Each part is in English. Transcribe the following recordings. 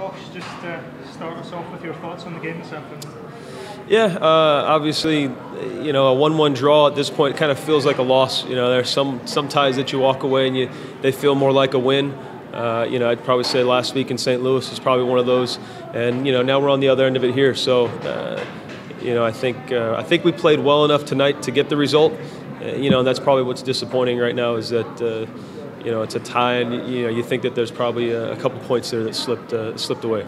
Josh, just start us off with your thoughts on the game this afternoon. Yeah, obviously, a 1-1 draw at this point kind of feels like a loss. There's some ties that you walk away and they feel more like a win. I'd probably say last week in St. Louis is probably one of those, and now we're on the other end of it here. So, I think we played well enough tonight to get the result. And that's probably what's disappointing right now is that it's a tie, and you think that there's probably a couple points there that slipped away.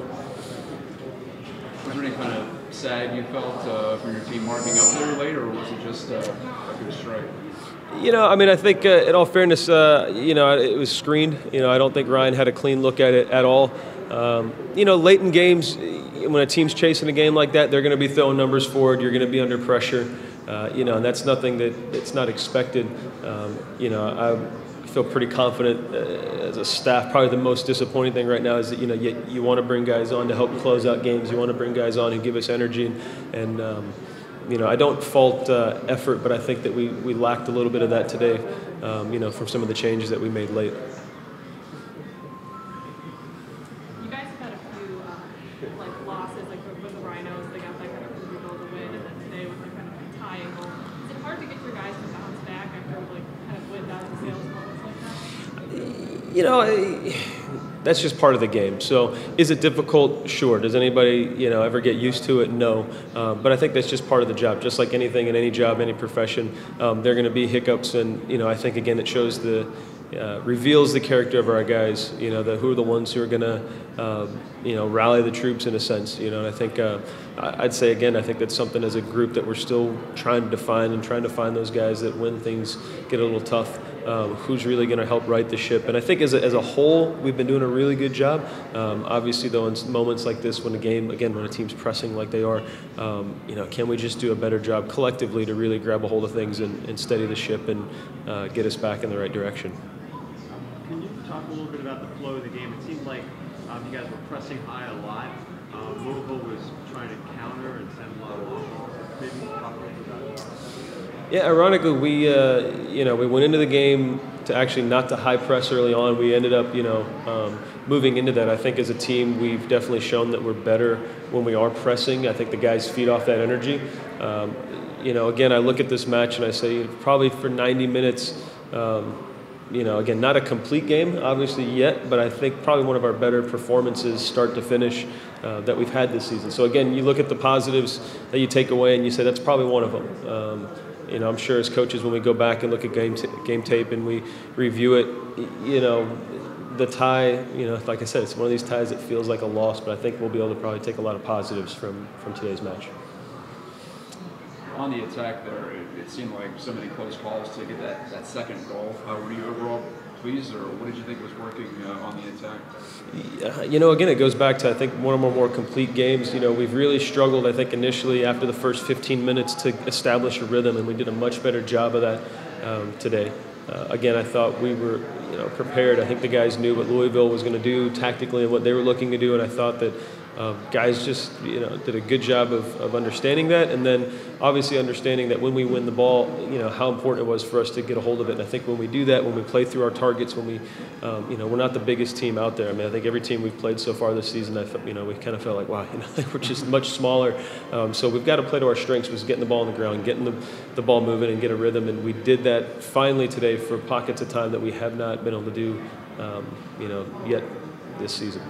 Was there any kind of sag you felt from your team marking up there late, or was it just a good strike? I think in all fairness, it was screened. I don't think Ryan had a clean look at it at all. Late in games, when a team's chasing a game like that, they're going to be throwing numbers forward. You're going to be under pressure, and that's nothing that's not expected. I feel pretty confident as a staff. Probably the most disappointing thing right now is that you want to bring guys on to help close out games. You want to bring guys on who give us energy, and I don't fault effort, but I think that we lacked a little bit of that today, from some of the changes that we made late. You guys have had a few losses, like with the Rhinos, they got that kind of crucial goal to win, and then today with kind of a tying goal. Is it hard to get your guys to bounce back after kind of win down the sales moments like that? That's just part of the game. So is it difficult? Sure. Does anybody, ever get used to it? No. But I think that's just part of the job. Just like anything in any job, any profession, there are going to be hiccups. And, I think, again, it shows reveals the character of our guys, who are the ones who are going to, rally the troops in a sense, and I think I'd say, again, I think that's something as a group that we're still trying to define and trying to find those guys that when things get a little tough, who's really going to help right the ship. And I think as a whole, we've been doing a really good job. Obviously, though, in moments like this, when a team's pressing like they are, can we just do a better job collectively to really grab a hold of things and steady the ship and get us back in the right direction? Can you talk a little bit about the flow of the game? It seemed like you guys were pressing high a lot. Louisville was trying to counter and send a lot of balls. Maybe talk a little bit about it. Yeah, ironically, we went into the game to actually not to high press early on. We ended up, moving into that. I think as a team, we've definitely shown that we're better when we are pressing. I think the guys feed off that energy. Again, I look at this match and I say probably for 90 minutes, again, not a complete game, obviously, yet, but I think probably one of our better performances start to finish that we've had this season. So, again, you look at the positives that you take away and you say that's probably one of them. I'm sure as coaches, when we go back and look at game tape and we review it, the tie, like I said, it's one of these ties that feels like a loss, but I think we'll be able to probably take a lot of positives from today's match. On the attack there, it seemed like so many close calls to get that second goal. Were you overall pleased, or what did you think was working on the attack? Again, it goes back to, I think, one of our more complete games. We've really struggled, I think, initially after the first 15 minutes to establish a rhythm, and we did a much better job of that today. Again, I thought we were prepared. I think the guys knew what Louisville was going to do tactically and what they were looking to do, and I thought that guys just did a good job of understanding that, and then obviously understanding that when we win the ball, how important it was for us to get a hold of it. And I think when we do that, when we play through our targets, when we we're not the biggest team out there. I mean, I think every team we've played so far this season, we kind of felt like, wow, we're just much smaller. So we've got to play to our strengths, was getting the ball on the ground, getting the ball moving, and get a rhythm. And we did that finally today for pockets of time that we have not been able to do, yet this season.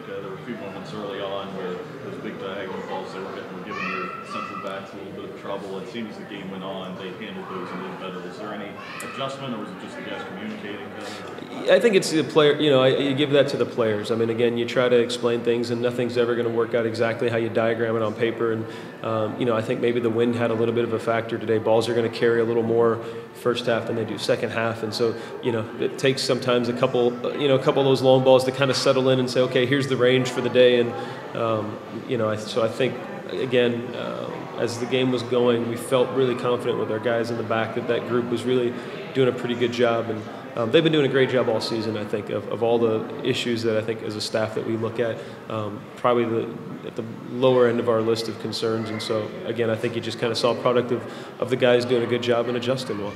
There were a few moments early on where those big diagonal balls they were giving your central backs a little bit of trouble. It seems as the game went on, they handled those a little better. Was there any adjustment, or was it just the guys communicating better? I think it's the player. You give that to the players. I mean, again, you try to explain things, and nothing's ever going to work out exactly how you diagram it on paper. And I think maybe the wind had a little bit of a factor today. Balls are going to carry a little more first half than they do second half, and so it takes sometimes a couple of those long balls to kind of settle in and say, okay, here's the range for the day. And so I think again, as the game was going, we felt really confident with our guys in the back that group was really doing a pretty good job, and they've been doing a great job all season. I think of all the issues that I think as a staff that we look at, probably at the lower end of our list of concerns. And so again, I think you just kind of saw a product of the guys doing a good job and adjusting well.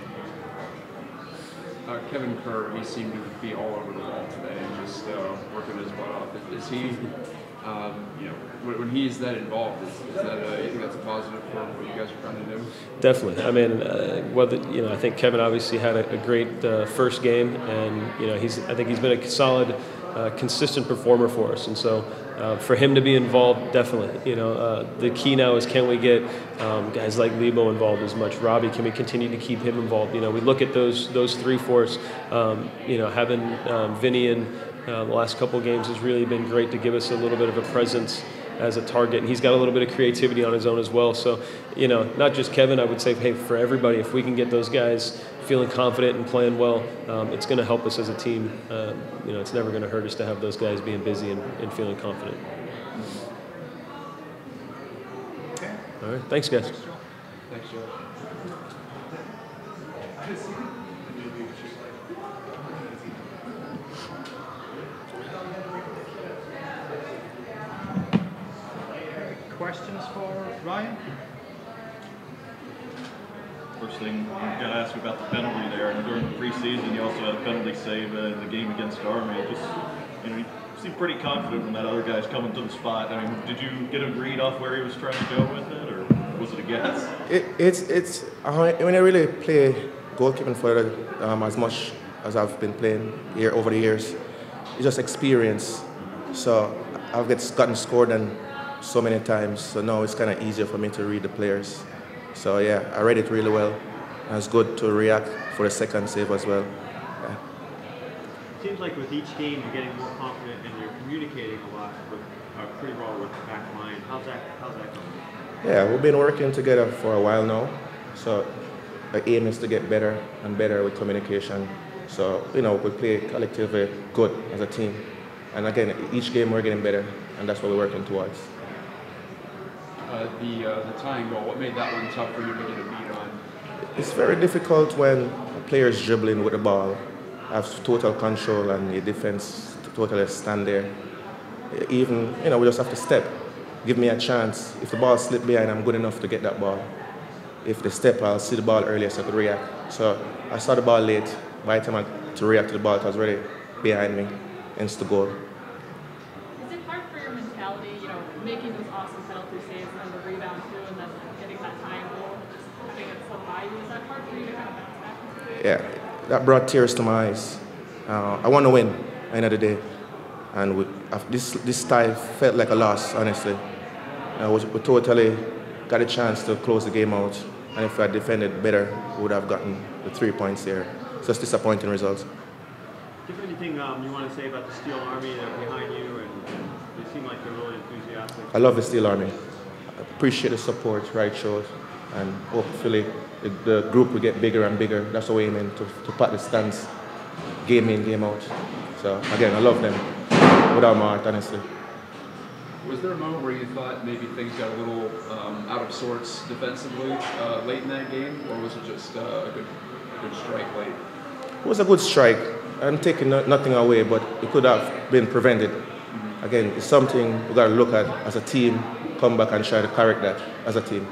Kevin Kerr, he seemed to be all over the ball today and just working his butt off. Is he, you know, when he's that involved, is that you think that's a positive for what you guys are trying to do? Definitely. I mean, whether I think Kevin obviously had a great first game, and I think he's been a solid, consistent performer for us, and so for him to be involved, definitely. The key now is, can we get guys like Lebo involved as much? Robbie, can we continue to keep him involved? We look at those three for us. Having Vinny in the last couple of games has really been great to give us a little bit of a presence as a target, and he's got a little bit of creativity on his own as well. So, not just Kevin, I would say, hey, for everybody, if we can get those guys feeling confident and playing well, it's going to help us as a team. It's never going to hurt us to have those guys being busy and feeling confident. Okay. All right, thanks, guys. Thanks, Joe. Questions for Ryan? First thing, I've got to ask you about the penalty there. And during the preseason, you also had a penalty save in the game against Army. You seem pretty confident when that other guy's coming to the spot. I mean, did you get a read off where he was trying to go with it, or was it a guess? It's when I really play goalkeeping for as much as I've been playing here over the years, it's just experience. So I've gotten scored on so many times, so now it's kind of easier for me to read the players. So yeah, I read it really well, and it's good to react for the second save as well. Yeah. It seems like with each game you're getting more confident and you're communicating a lot pretty well with the back line. How's that going? Yeah, we've been working together for a while now, so the aim is to get better and better with communication. So we play collectively good as a team, and again, each game we're getting better, and that's what we're working towards. The tying goal, what made that one tough for you to get a beat on? It's very difficult when a player is dribbling with the ball, have total control, and your defense totally stand there. Even, we just have to step. Give me a chance. If the ball slips behind, I'm good enough to get that ball. If they step, I'll see the ball earlier so I could react. So I saw the ball late. By the time I had to react to the ball, it was already behind me, hence the goal. Is it hard for your mentality, making those awesome penalty saves and then the rebound too, and then getting that tying goal, having it so high? Is that hard for you to kind of bounce back? Yeah, that brought tears to my eyes. I want to win at the end of the day, and this tie felt like a loss, honestly. We totally got a chance to close the game out, and if I defended better, we would have gotten the 3 points here. So it's disappointing results. Is there anything you want to say about the Steel Army behind you, and they seem like they're really enthusiastic? I love the Steel Army. I appreciate the support Right shows, and hopefully the group will get bigger and bigger. That's what we're aiming to pat the stands, game in, game out. So again, I love them without my heart, honestly. Was there a moment where you thought maybe things got a little out of sorts defensively late in that game, or was it just a good strike late? It was a good strike. I'm taking nothing away, but it could have been prevented. Again, it's something we got to look at as a team, come back and try to correct that as a team.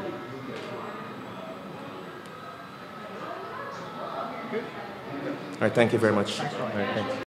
All right, thank you very much. All right, thanks.